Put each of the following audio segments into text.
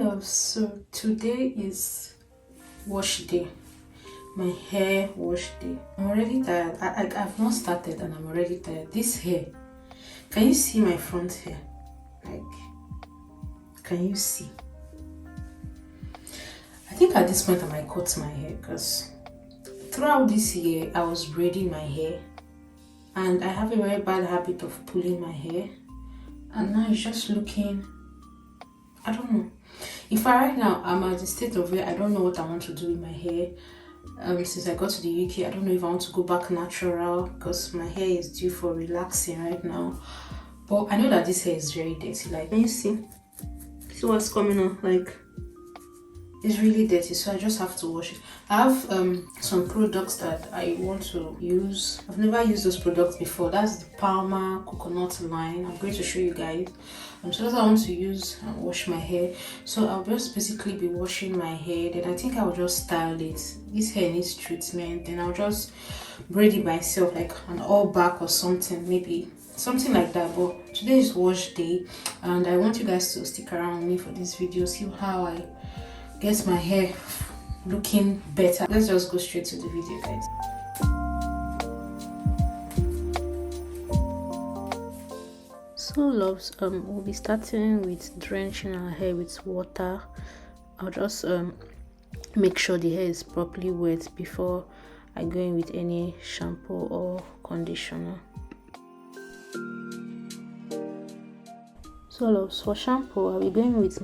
Love, so today is wash day, my hair wash day. I'm already tired. I've not started and I'm already tired. This hair, can you see my front hair? Like, can you see? I think at this point I might cut my hair because throughout this year I was braiding my hair and I have a very bad habit of pulling my hair, and now it's just looking, I don't know. If I right now I'm at the state of where I don't know what I want to do with my hair. Since I got to the UK, I don't know if I want to go back natural because my hair is due for relaxing right now. But I know that this hair is very dirty. Like, can you see? See what's coming on? Like, it's really dirty, so I just have to wash it. I have some products that I want to use. I've never used those products before. That's the Palmer coconut line. I'm going to show you guys. So that's what I want to use and wash my hair. So I'll just basically be washing my hair. Then I think I'll just style it. This hair needs treatment. Then I'll just braid it myself, like an all back or something, maybe something like that. But today is wash day, and I want you guys to stick around with me for this video. See how I get my hair looking better. Let's just go straight to the video, guys. So loves, we'll be starting with drenching our hair with water. I'll just make sure the hair is properly wet before I go in with any shampoo or conditioner. So loves, for shampoo I'll be going with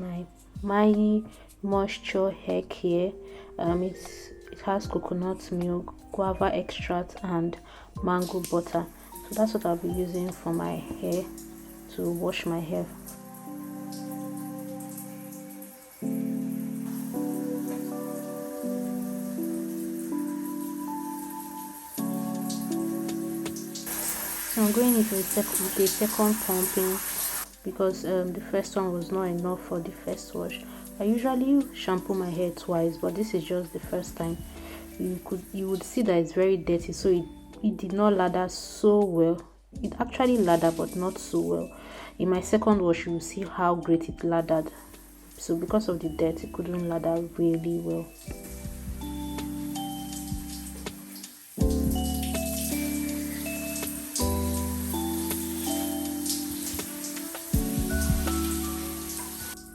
my moisture hair care. It has coconut milk, guava extract and mango butter. So that's what I'll be using for my hair to wash my hair. So I'm going into with a second pumping because the first one was not enough for the first wash. I usually shampoo my hair twice, but this is just the first time. You would see that it's very dirty, so it did not lather so well. It actually lathered, but not so well. In my second wash, you will see how great it lathered. So because of the dirt, it couldn't lather really well.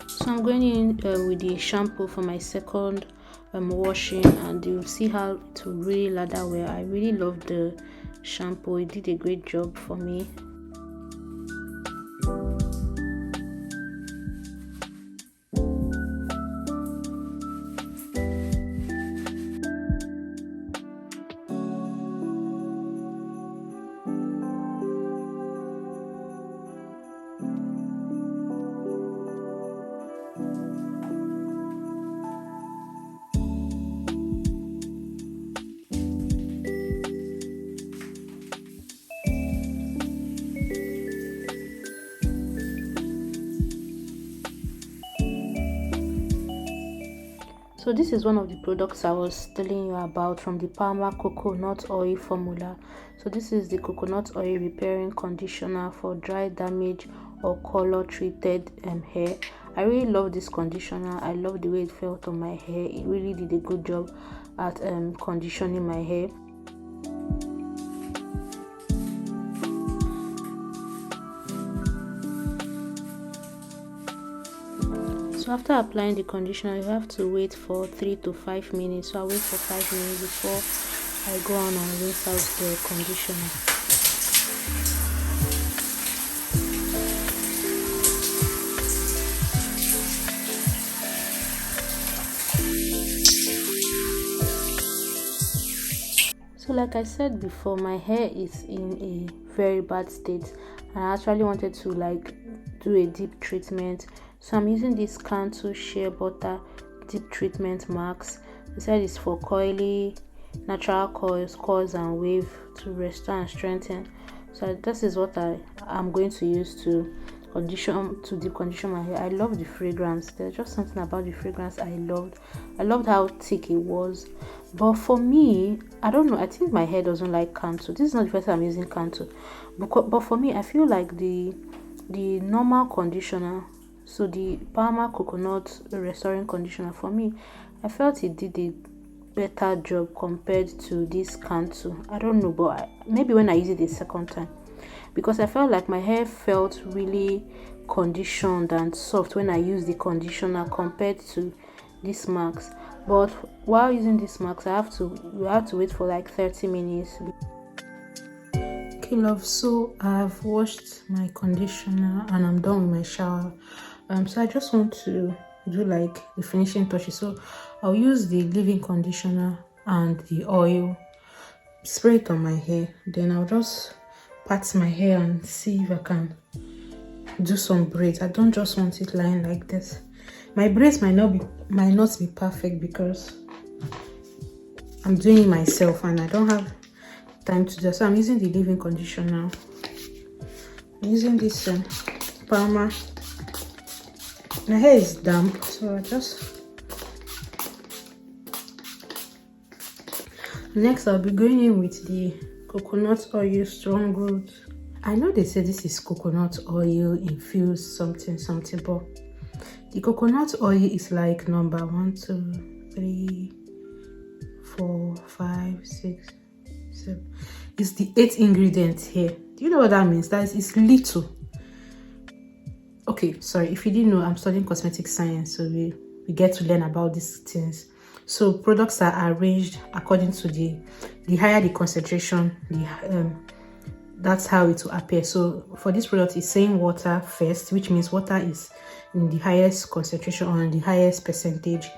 So I'm going in with the shampoo for my second washing, and you'll see how it will really lather well. I really love the shampoo. It did a great job for me. So this is one of the products I was telling you about from the Palmer coconut oil formula. So this is the coconut oil repairing conditioner for dry, damage or color treated hair. I really love this conditioner. I love the way it felt on my hair. It really did a good job at conditioning my hair. So after applying the conditioner, you have to wait for 3 to 5 minutes. So I wait for 5 minutes before I go on and rinse out the conditioner. So like I said before, my hair is in a very bad state, and I actually wanted to do a deep treatment. So I'm using this Cantu shea butter deep treatment mask. They said it's for coily, natural curls and wave to restore and strengthen. So this is what I'm going to use to deep condition my hair. I love the fragrance. There's just something about the fragrance I loved. I loved how thick it was. But for me, I don't know, I think my hair doesn't like Cantu. This is not the first time I'm using Cantu. But for me, I feel like the normal conditioner So the Palmer Coconut Restoring Conditioner, for me, I felt it did a better job compared to this Cantu. I don't know, but maybe when I use it the second time, because I felt like my hair felt really conditioned and soft when I used the conditioner compared to this mask. But while using this mask, we have to wait for like 30 minutes. Okay, love, so I've washed my conditioner and I'm done with my shower. So I just want to do like the finishing touches. So I'll use the leave-in conditioner and the oil, spray it on my hair, then I'll just pat my hair and see if I can do some braids. I don't just want it lying like this. My braids might not be perfect because I'm doing it myself and I don't have time to do. So I'm using the leave-in conditioner. I'm using this Palmer. My hair is damp, so I just... Next, I'll be going in with the coconut oil strong root. I know they say this is coconut oil infused something, but the coconut oil is like number 1, 2, 3, 4, 5, 6, 7. It's the 8th ingredient here. Do you know what that means? That is, it's little. Okay, sorry, if you didn't know, I'm studying cosmetic science, so we get to learn about these things. So products are arranged according to the higher the concentration, that's how it will appear. So for this product, it's saying water first, which means water is in the highest concentration or in the highest percentage,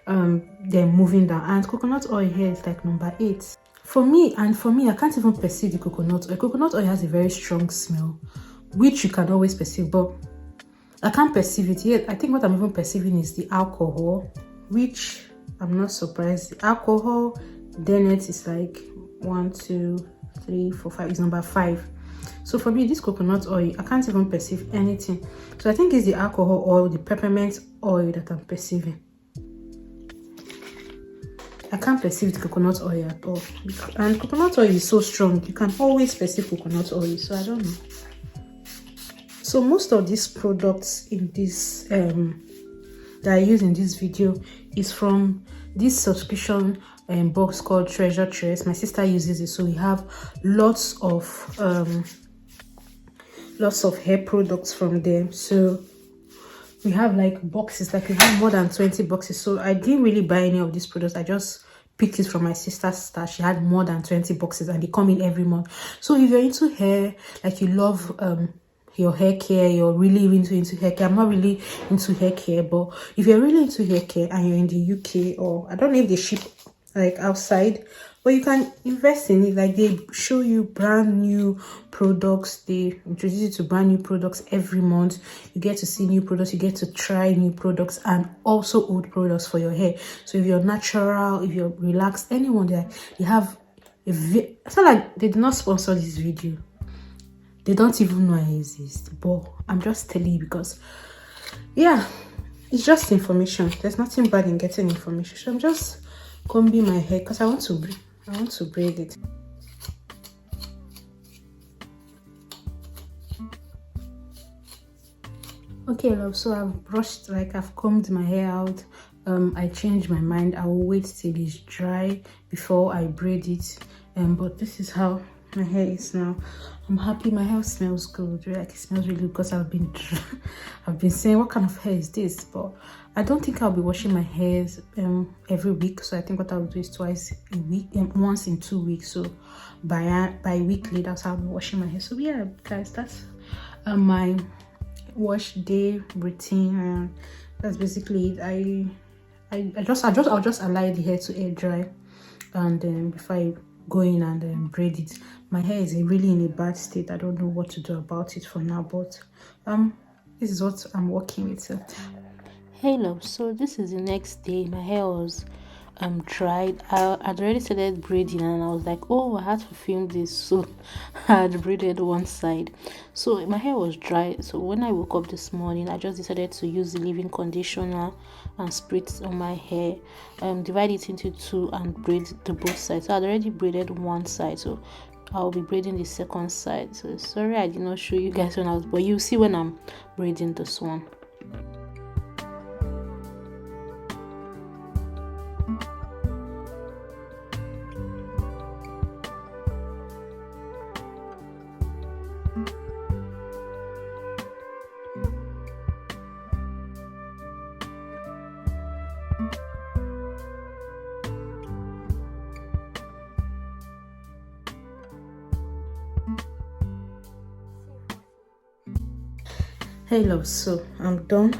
then moving down. And coconut oil here is like number 8. For me, I can't even perceive the coconut oil. Coconut oil has a very strong smell, which you can always perceive, but I can't perceive it yet. I think what I'm even perceiving is the alcohol, which I'm not surprised. The alcohol, then it is like 1, 2, 3, 4, 5 is number 5. So for me, this coconut oil, I can't even perceive anything. So I think it's the alcohol oil, the peppermint oil that I'm perceiving. I can't perceive the coconut oil at all. And coconut oil is so strong, you can always perceive coconut oil. So I don't know. So most of these products in this that I use in this video is from this subscription box called Treasure Chest. My sister uses it, so we have lots of hair products from them. So we have like boxes, like we have more than 20 boxes. So I didn't really buy any of these products. I just picked it from my sister's stash. She had more than 20 boxes and they come in every month. So if you're into hair, like you love your hair care, you're really into hair care. I'm not really into hair care, but if you're really into hair care and you're in the UK, or I don't know if they ship like outside, but you can invest in it. Like they show you brand new products, they introduce you to brand new products every month. You get to see new products, you get to try new products, and also old products for your hair. So if you're natural, if you're relaxed, anyone there, you have it's not like they did not sponsor this video. They don't even know I exist, but I'm just telling you because, yeah, it's just information. There's nothing bad in getting information. So I'm just combing my hair because I want to braid it. Okay, love. So I've combed my hair out. I changed my mind. I will wait till it's dry before I braid it. But this is how my hair is now. I'm happy. My hair smells good. Like it smells really good because I've been saying, what kind of hair is this? But I don't think I'll be washing my hair every week. So I think what I'll do is twice a week, once in 2 weeks. So by weekly, that's how I'll be washing my hair. So yeah, guys, that's my wash day routine. That's basically it. I'll just allow the hair to air dry, and then before I go in and braid it. My hair is really in a bad state. I don't know what to do about it for now, but this is what I'm working with. So. Hey love, so this is the next day. My hair was dried. I'd already started braiding and I was like, oh, I had to film this, so I had braided one side. So my hair was dry. So when I woke up this morning, I just decided to use the leave-in conditioner and spray it on my hair, divide it into 2 and braid the both sides. So I'd already braided one side, so I'll be braiding the second side. So sorry I did not show you guys when but you'll see when I'm braiding this one. Hey love, so I'm done.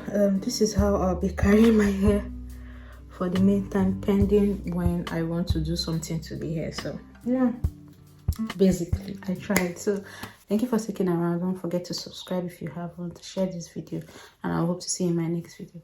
This is how I'll be carrying my hair for the meantime, pending when I want to do something to the hair. So yeah, basically I tried. So thank you for sticking around. Don't forget to subscribe if you haven't, share this video, and I hope to see you in my next video.